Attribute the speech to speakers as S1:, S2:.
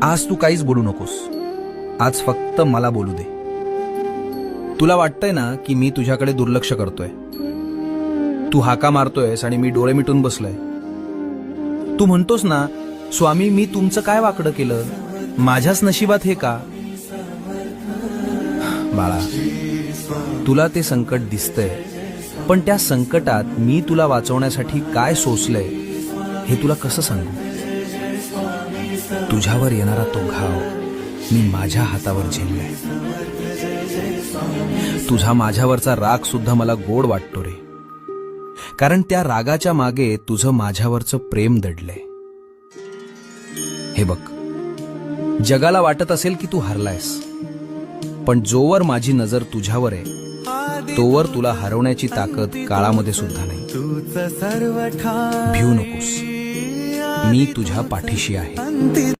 S1: आज तू काहीच बोलू नकोस. आज फक्त मला बोलू दे. तुला वाटतंय ना की मी तुझ्याकडे दुर्लक्ष करतोय. तू हाका मारतोयस आणि मी डोळे मिटून बसलोय. तू म्हणतोस ना, स्वामी मी तुमचं काय वाकडं केलं, माझ्याच नशिबात हे का. बाळा, तुला ते संकट दिसतंय, पण त्या संकटात मी तुला वाचवण्यासाठी काय सोसलंय हे तुला कसं सांगू. तुझ्यावर येणारा तो घाव मी माझ्या हातावर झेललाय. तुझा माझ्यावरचा राग सुद्धा मला गोड वाटतो रे, कारण त्या रागाच्या मागे तुझं माझ्यावरचं प्रेम दडलंय. हे बघ, जगाला वाटत असेल की तू हरलायस, पण जोवर माझी नजर तुझ्यावर आहे तोवर तुला हरवण्याची ताकद काळामध्ये सुद्धा नाही. भिऊ नकोस, मी तुझ्या पाठीशी आहे.